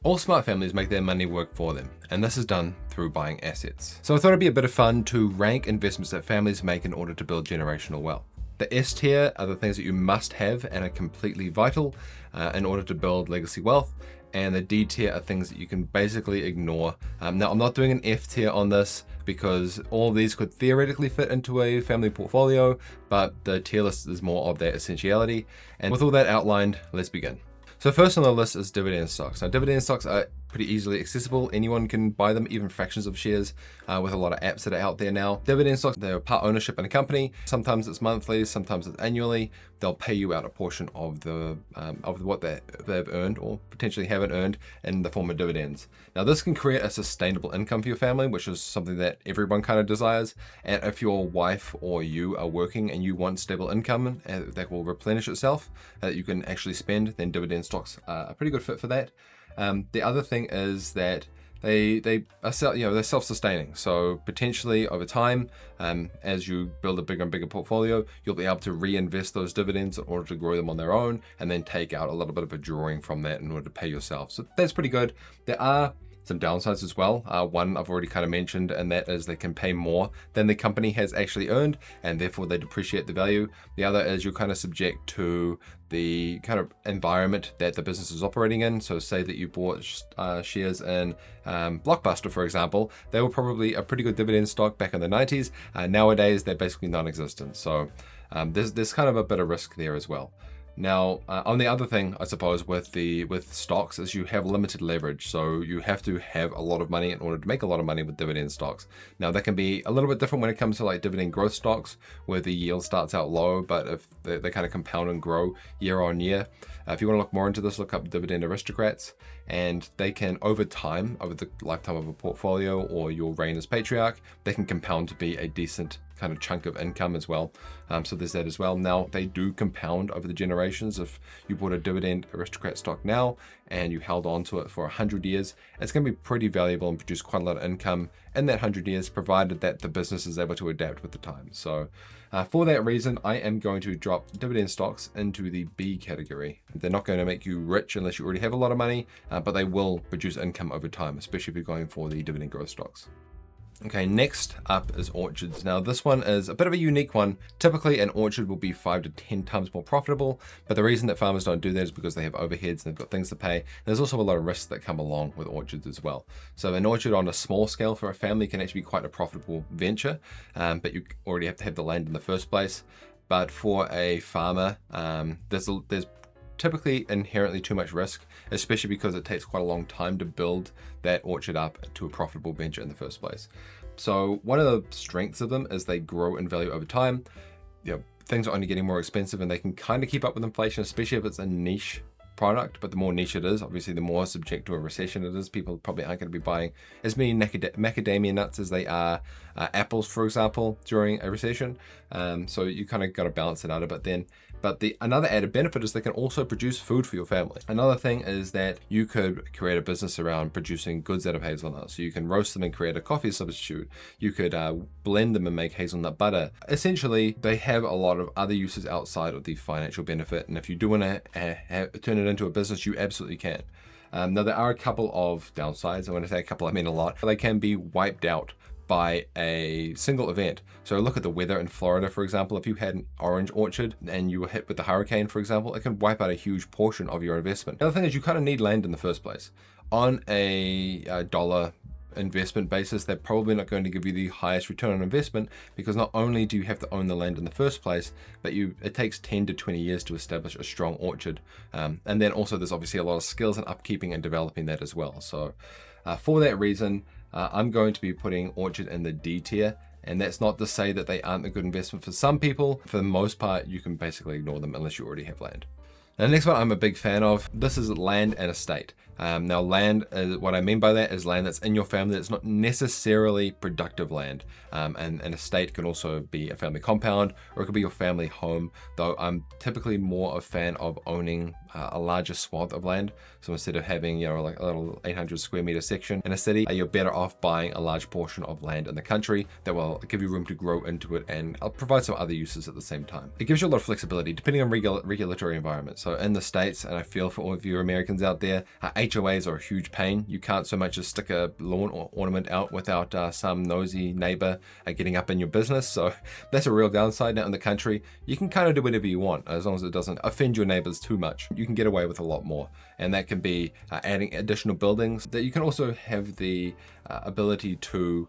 All smart families make their money work for them, and this is done through buying assets. So I thought it'd be a bit of fun to rank investments that families make in order to build generational wealth. The S tier are the things that you must have and are completely vital in order to build legacy wealth. And the D tier are things that you can basically ignore. Now, I'm not doing an F tier on this because all of these could theoretically fit into a family portfolio, but the tier list is more of their essentiality. And with all that outlined, let's begin. So first on the list is dividend stocks. Now, dividend stocks are pretty easily accessible. Anyone can buy them, even fractions of shares, with a lot of apps that are out there now. Dividend stocks, they're part ownership in a company. Sometimes it's monthly, sometimes it's annually. They'll pay you out a portion of what they've earned or potentially haven't earned in the form of dividends. Now, this can create a sustainable income for your family, which is something that everyone kind of desires. And if your wife or you are working and you want stable income that will replenish itself, that you can actually spend, then dividend stocks are a pretty good fit for that. The other thing is that they are they're self-sustaining. So potentially over time, as you build a bigger and bigger portfolio, you'll be able to reinvest those dividends in order to grow them on their own, and then take out a little bit of a drawing from that in order to pay yourself. So that's pretty good. There are some downsides as well. One I've already kind of mentioned, and that is they can pay more than the company has actually earned, and therefore they depreciate the value. The other is you're kind of subject to the kind of environment that the business is operating in. So say that you bought shares in Blockbuster, for example. They were probably a pretty good dividend stock back in the 90s. Nowadays, they're basically non-existent. So there's kind of a bit of risk there as well. Now, on the other thing, I suppose, with stocks is you have limited leverage. So you have to have a lot of money in order to make a lot of money with dividend stocks. Now, that can be a little bit different when it comes to like dividend growth stocks, where the yield starts out low, but if they kind of compound and grow year on year. If you want to look more into this, look up Dividend Aristocrats, and they can, over time, over the lifetime of a portfolio or your reign as patriarch, they can compound to be a decent kind of chunk of income as well. So there's that as well. Now, they do compound over the generations. If you bought a Dividend Aristocrat stock now and you held on to it for 100 years, it's going to be pretty valuable and produce quite a lot of income in that 100 years, provided that the business is able to adapt with the time. So for that reason, I am going to drop dividend stocks into the B category. They're not going to make you rich unless you already have a lot of money, but they will produce income over time, especially if you're going for the dividend growth stocks. Okay, next up is orchards. Now, this one is a bit of a unique one. Typically, an orchard will be 5 to 10 times more profitable, but the reason that farmers don't do that is because they have overheads and they've got things to pay. There's also a lot of risks that come along with orchards as well. So an orchard on a small scale for a family can actually be quite a profitable venture, but you already have to have the land in the first place. But for a farmer, there's typically inherently too much risk, especially because it takes quite a long time to build that orchard up to a profitable venture in the first place. So one of the strengths of them is they grow in value over time. Things are only getting more expensive and they can kind of keep up with inflation, especially if it's a niche product. But the more niche it is, obviously the more subject to a recession it is. People probably aren't going to be buying as many macadamia nuts as they are apples, for example, during a recession. So you kind of got to balance it out a bit then. But another added benefit is they can also produce food for your family. Another thing is that you could create a business around producing goods out of hazelnuts. So you can roast them and create a coffee substitute. You could blend them and make hazelnut butter. Essentially, they have a lot of other uses outside of the financial benefit. And if you do want to turn it into a business, you absolutely can. Now, there are a couple of downsides. And when I say a couple, I mean a lot. They can be wiped out by a single event. So look at the weather in Florida, for example. If you had an orange orchard and you were hit with a hurricane, for example, it can wipe out a huge portion of your investment. The other thing is you kind of need land in the first place. On a dollar investment basis, they're probably not going to give you the highest return on investment, because not only do you have to own the land in the first place, but it takes 10 to 20 years to establish a strong orchard. And then also there's obviously a lot of skills in upkeeping and developing that as well. So for that reason, I'm going to be putting orchard in the D tier, and that's not to say that they aren't a good investment for some people. For the most part, you can basically ignore them unless you already have land. Now, the next one I'm a big fan of, this is land and estate. Now, land, what I mean by that is land that's in your family that's not necessarily productive land. And an estate can also be a family compound, or it could be your family home, though I'm typically more a fan of owning a larger swath of land. So instead of having, like a little 800 square meter section in a city, you're better off buying a large portion of land in the country that will give you room to grow into it, and I'll provide some other uses at the same time. It gives you a lot of flexibility depending on regulatory environment. So in the States, and I feel for all of you Americans out there, HOAs are a huge pain. You can't so much as stick a lawn or ornament out without some nosy neighbor getting up in your business. So that's a real downside. Now in the country, you can kind of do whatever you want as long as it doesn't offend your neighbors too much. You can get away with a lot more. And that can be adding additional buildings. That you can also have the ability to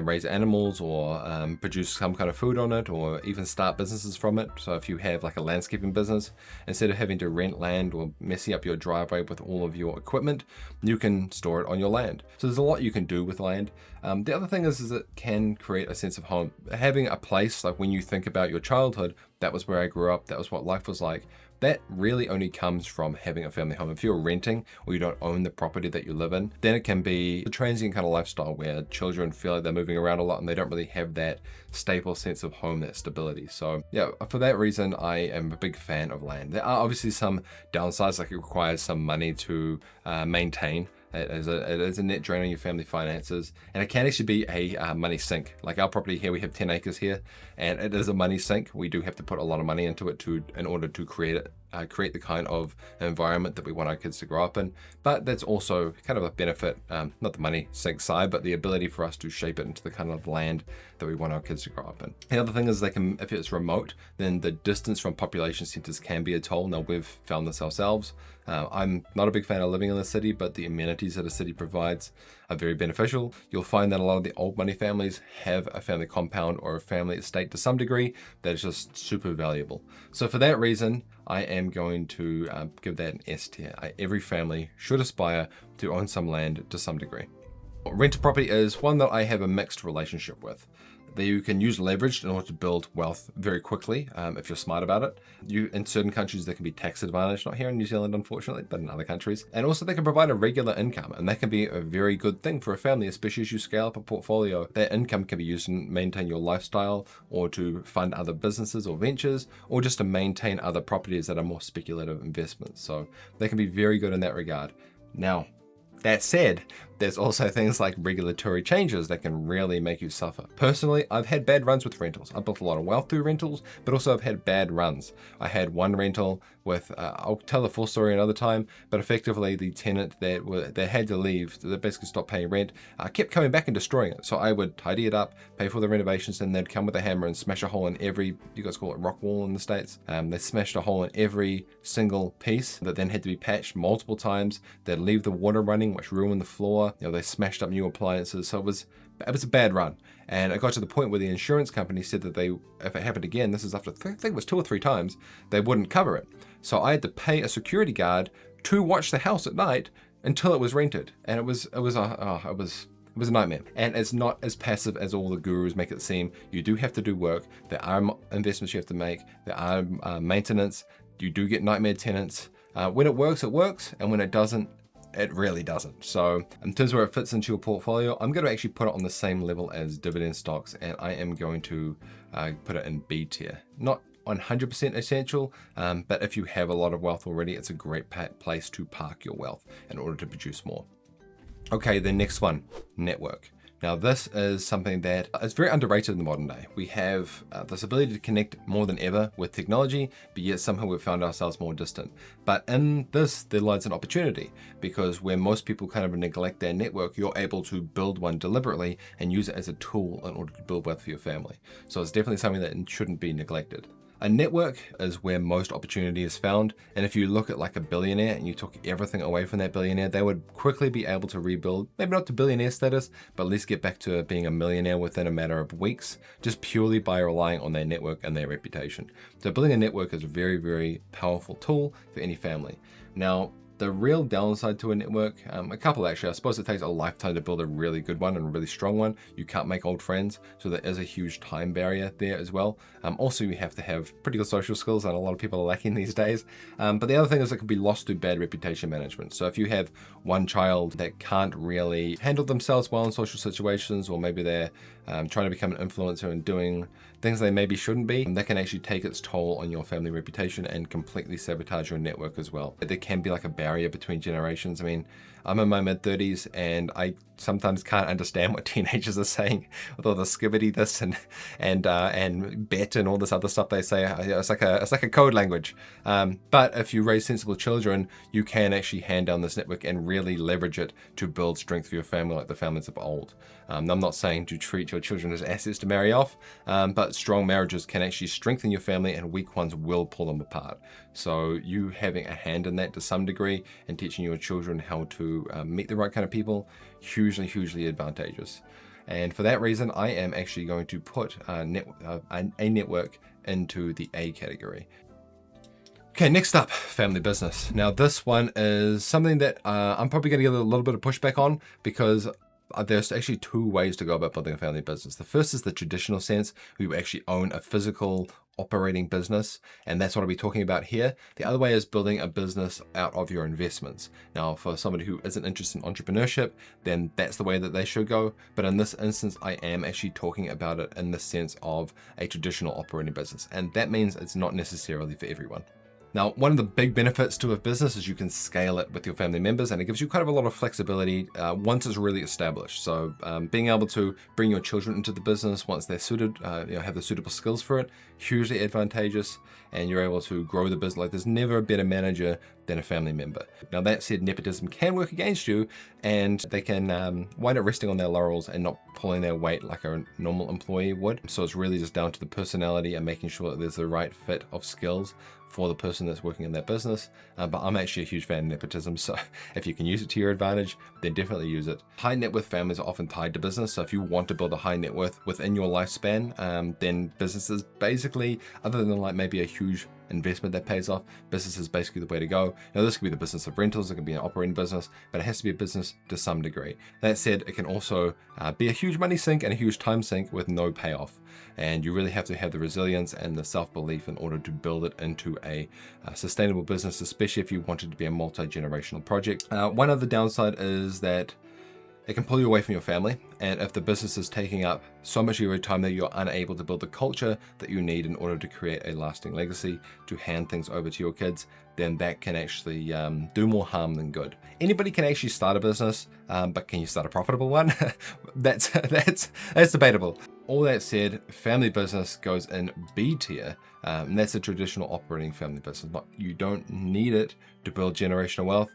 raise animals or produce some kind of food on it, or even start businesses from it. So if you have like a landscaping business, instead of having to rent land or messing up your driveway with all of your equipment, you can store it on your land. So there's a lot you can do with land. The other thing is it can create a sense of home. Having a place, like when you think about your childhood, that was where I grew up, that was what life was like. That really only comes from having a family home. If you're renting or you don't own the property that you live in, then it can be a transient kind of lifestyle where children feel like they're moving around a lot and they don't really have that staple sense of home, that stability. So yeah, for that reason, I am a big fan of land. There are obviously some downsides, like it requires some money to maintain. It is a net drain on your family finances, and it can actually be a money sink. Like our property here, we have 10 acres here, and it is a money sink. We do have to put a lot of money into it in order to create the kind of environment that we want our kids to grow up in. But that's also kind of a benefit, not the money sink side, but the ability for us to shape it into the kind of land that we want our kids to grow up in. The other thing is if it's remote, then the distance from population centers can be a toll. Now we've found this ourselves. I'm not a big fan of living in the city, but the amenities that a city provides are very beneficial. You'll find that a lot of the old money families have a family compound or a family estate to some degree that is just super valuable. So for that reason, I am going to give that an S tier. Every family should aspire to own some land to some degree. Rental property is one that I have a mixed relationship with. That you can use leverage in order to build wealth very quickly if you're smart about it. In certain countries, there can be tax advantage, not here in New Zealand, unfortunately, but in other countries. And also they can provide a regular income, and that can be a very good thing for a family, especially as you scale up a portfolio. That income can be used to maintain your lifestyle, or to fund other businesses or ventures, or just to maintain other properties that are more speculative investments. So they can be very good in that regard. Now, that said, there's also things like regulatory changes that can really make you suffer. Personally, I've had bad runs with rentals. I've built a lot of wealth through rentals, but also I've had bad runs. I had one rental with, I'll tell the full story another time, but effectively the tenant that had to leave, that basically stopped paying rent, kept coming back and destroying it. So I would tidy it up, pay for the renovations, and they'd come with a hammer and smash a hole in every, you guys call it rock wall in the States. They smashed a hole in every single piece that then had to be patched multiple times. They'd leave the water running, which ruined the floor. They smashed up new appliances. So it was a bad run. And it got to the point where the insurance company said that if it happened again, this is after, I think it was 2 or 3 times, they wouldn't cover it. So I had to pay a security guard to watch the house at night until it was rented. And it was a nightmare. And it's not as passive as all the gurus make it seem. You do have to do work. There are investments you have to make. There are maintenance. You do get nightmare tenants. When it works, it works. And when it doesn't, it really doesn't. So in terms of where it fits into your portfolio, I'm going to actually put it on the same level as dividend stocks, and I am going to put it in B tier. Not 100% essential, but if you have a lot of wealth already, it's a great place to park your wealth in order to produce more. Okay, the next one, network. Now this is something that is very underrated in the modern day. We have this ability to connect more than ever with technology, but yet somehow we've found ourselves more distant. But in this, there lies an opportunity, because where most people kind of neglect their network, you're able to build one deliberately and use it as a tool in order to build wealth for your family. So it's definitely something that shouldn't be neglected. A network is where most opportunity is found, and if you look at like a billionaire and you took everything away from that billionaire, they would quickly be able to rebuild, maybe not to billionaire status, but at least get back to being a millionaire within a matter of weeks, just purely by relying on their network and their reputation. So building a network is a very, very powerful tool for any family. Now, the real downside to a network, a couple actually. I suppose it takes a lifetime to build a really good one and a really strong one. You can't make old friends, so there is a huge time barrier there as well. Also, you have to have pretty good social skills, and a lot of people are lacking these days. But the other thing is it can be lost through bad reputation management. So if you have one child that can't really handle themselves well in social situations, or maybe they're trying to become an influencer and doing things they maybe shouldn't be, that can actually take its toll on your family reputation and completely sabotage your network as well. There can be like a barrier between generations. I mean, I'm in my mid-30s and I sometimes can't understand what teenagers are saying with all the skibbity this and bet and all this other stuff they say. It's like a code language. But if you raise sensible children, you can actually hand down this network and really leverage it to build strength for your family like the families of old. I'm not saying to treat your children as assets to marry off, but strong marriages can actually strengthen your family and weak ones will pull them apart. So you having a hand in that to some degree and teaching your children how to meet the right kind of people, hugely advantageous. And for that reason, I am actually going to put a network into the A category. Okay, next up, family business. Now this one is something that I'm probably going to get a little bit of pushback on because there's actually two ways to go about building a family business. The first is the traditional sense, where you actually own a physical operating business, and that's what I'll be talking about here. The other way is building a business out of your investments. Now, for somebody who isn't interested in entrepreneurship, then that's the way that they should go. But in this instance, I am actually talking about it in the sense of a traditional operating business, and that means it's not necessarily for everyone. Now, one of the big benefits to a business is you can scale it with your family members, and it gives you kind of a lot of flexibility once it's really established. So being able to bring your children into the business once they're suited, have the suitable skills for it, hugely advantageous, and you're able to grow the business. Like there's never a better manager than a family member. Now that said, nepotism can work against you, and they can wind up resting on their laurels and not pulling their weight like a normal employee would. So it's really just down to the personality and making sure that there's the right fit of skills for the person that's working in that business. But I'm actually a huge fan of nepotism, so if you can use it to your advantage, then definitely use it. High net worth families are often tied to business, so if you want to build a high net worth within your lifespan, then businesses basically, other than like maybe a huge investment that pays off, business is basically the way to go. Now this could be the business of rentals, it could be an operating business, but it has to be a business to some degree. That said, it can also be a huge money sink and a huge time sink with no payoff. And you really have to have the resilience and the self-belief in order to build it into a sustainable business, especially if you want it to be a multi-generational project. One of the downside is that it can pull you away from your family, and if the business is taking up so much of your time that you're unable to build the culture that you need in order to create a lasting legacy to hand things over to your kids, then that can actually do more harm than good. Anybody can actually start a business, but can you start a profitable one? that's debatable. All that said, family business goes in B tier, and that's a traditional operating family business. You don't need it to build generational wealth,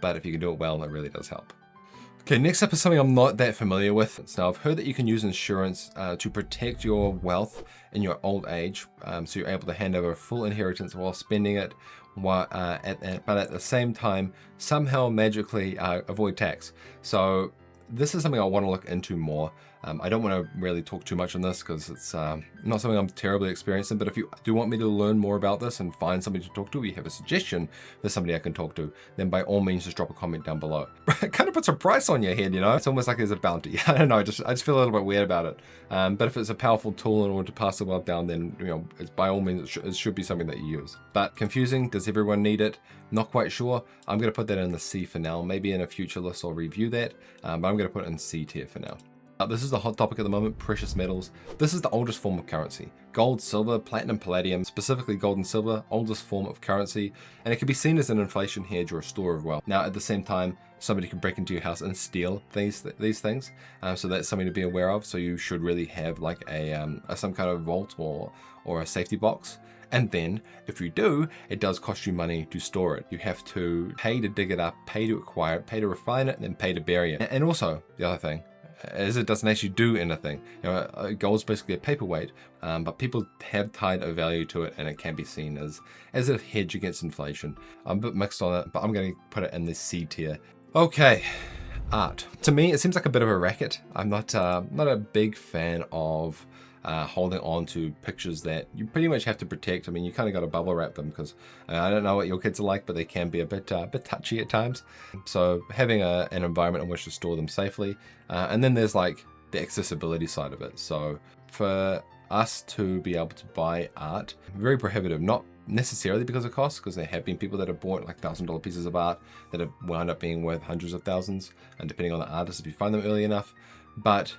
but if you can do it well, it really does help. Okay, next up is something I'm not that familiar with. Now, I've heard that you can use insurance to protect your wealth in your old age, so you're able to hand over a full inheritance while spending it, but at the same time, somehow magically avoid tax. So this is something I want to look into more. I don't want to really talk too much on this because it's not something I'm terribly experienced in, but if you do want me to learn more about this and find somebody to talk to, or you have a suggestion for somebody I can talk to, then by all means just drop a comment down below. It kind of puts a price on your head, you know? It's almost like there's a bounty. I don't know, I just feel a little bit weird about it. But if it's a powerful tool in order to pass the wealth down, then it's by all means it should be something that you use. But confusing, does everyone need it? Not quite sure. I'm going to put that in the C for now. Maybe in a future list I'll review that, but I'm going to put it in C tier for now. This is the hot topic at the moment, precious metals. This is the oldest form of currency. Gold, silver, platinum, palladium, specifically gold and silver, oldest form of currency, and it can be seen as an inflation hedge or a store of wealth. Now, at the same time, somebody can break into your house and steal these things, so that's something to be aware of. So you should really have like some kind of vault or a safety box. And then, if you do, it does cost you money to store it. You have to pay to dig it up, pay to acquire it, pay to refine it, and then pay to bury it. And also, the other thing, is it doesn't actually do anything. Gold's basically a paperweight, but people have tied a value to it, and it can be seen as a hedge against inflation. I'm a bit mixed on it, but I'm going to put it in the C tier. Okay, art. To me, it seems like a bit of a racket. I'm not a big fan of holding on to pictures that you pretty much have to protect. I mean, you kind of got to bubble wrap them because I don't know what your kids are like, but they can be a bit touchy at times. So having an environment in which to store them safely. And then there's like the accessibility side of it. So for us to be able to buy art, very prohibitive, not necessarily because of cost, because there have been people that have bought like $1,000 pieces of art that have wound up being worth hundreds of thousands, and depending on the artist, if you find them early enough. But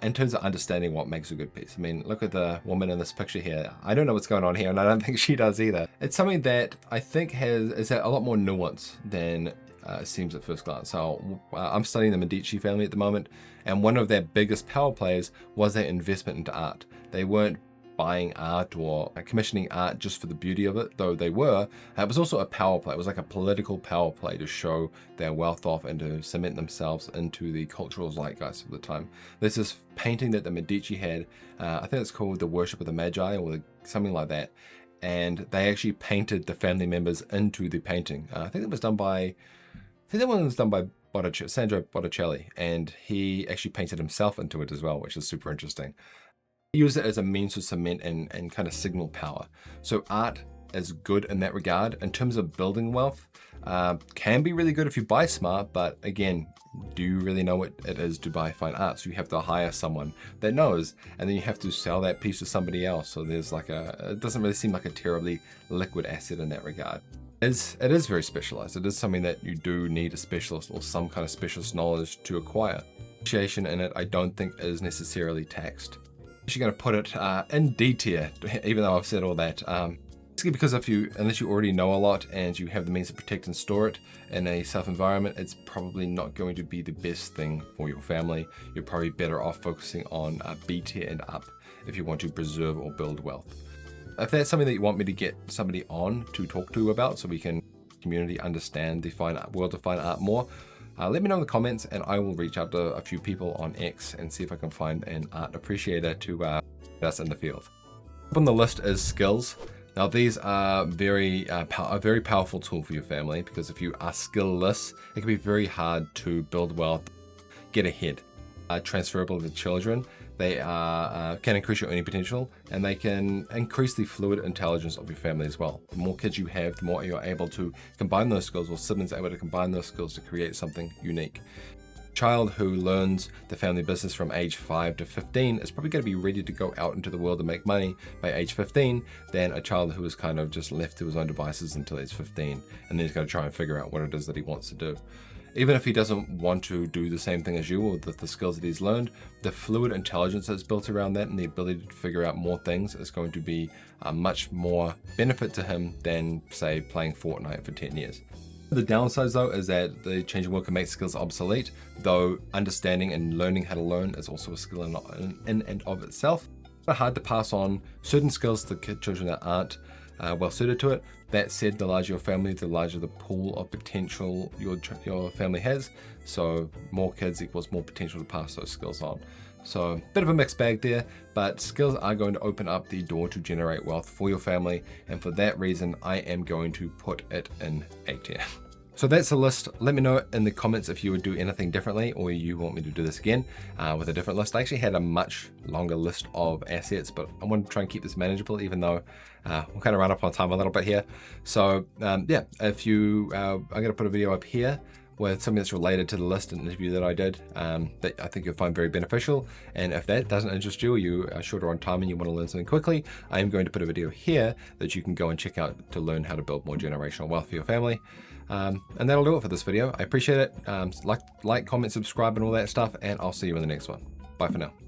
in terms of understanding what makes a good piece, I mean, look at the woman in this picture here. I don't know what's going on here, and I don't think she does either. It's something that I think is a lot more nuance than seems at first glance. So I'm studying the Medici family at the moment, and one of their biggest power plays was their investment into art. They weren't buying art or commissioning art just for the beauty of it, though they were. It was also a power play. It was like a political power play to show their wealth off and to cement themselves into the cultural zeitgeist of the time. There's this painting that the Medici had, I think it's called The Worship of the Magi or something like that, and they actually painted the family members into the painting. I think that one was done by Sandro Botticelli, and he actually painted himself into it as well, which is super interesting. Use it as a means to cement and kind of signal power. So art is good in that regard. In terms of building wealth, can be really good if you buy smart, but again, do you really know what it is to buy fine art? So you have to hire someone that knows, and then you have to sell that piece to somebody else. So there's like it doesn't really seem like a terribly liquid asset in that regard. It is very specialized. It is something that you do need a specialist or some kind of specialist knowledge to acquire. Appreciation in it, I don't think is necessarily taxed. You're going to put it in D tier, even though I've said all that. Basically because unless you already know a lot and you have the means to protect and store it in a safe environment, it's probably not going to be the best thing for your family. You're probably better off focusing on B tier and up if you want to preserve or build wealth. If that's something that you want me to get somebody on to talk to about so we can community understand the world of fine art more, let me know in the comments and I will reach out to a few people on X and see if I can find an art appreciator to get us in the field. Up on the list is skills. Now these are a very powerful tool for your family, because if you are skillless, it can be very hard to build wealth, get ahead. Transferable to children. They can increase your earning potential, and they can increase the fluid intelligence of your family as well. The more kids you have, the more you're able to combine those skills, or siblings are able to combine those skills to create something unique. A child who learns the family business from age 5 to 15 is probably going to be ready to go out into the world and make money by age 15 than a child who is kind of just left to his own devices until he's 15, and then he's going to try and figure out what it is that he wants to do. Even if he doesn't want to do the same thing as you or the skills that he's learned, the fluid intelligence that's built around that and the ability to figure out more things is going to be much more benefit to him than, say, playing Fortnite for 10 years. The downsides, though, is that the changing world can make skills obsolete, though understanding and learning how to learn is also a skill in and of itself. It's hard to pass on certain skills to children that aren't well suited to it. That said, the larger your family, the larger the pool of potential your family has. So more kids equals more potential to pass those skills on. So a bit of a mixed bag there, but skills are going to open up the door to generate wealth for your family. And for that reason, I am going to put it in A tier. So that's the list. Let me know in the comments if you would do anything differently or you want me to do this again with a different list. I actually had a much longer list of assets, but I want to try and keep this manageable, even though we'll kind of run up on time a little bit here. So yeah, if you, I'm going to put a video up here with something that's related to the list and interview that I did that I think you'll find very beneficial. And if that doesn't interest you, or you are shorter on time and you want to learn something quickly, I am going to put a video here that you can go and check out to learn how to build more generational wealth for your family. And that'll do it for this video. I appreciate it. Like, comment, subscribe, and all that stuff, and I'll see you in the next one. Bye for now.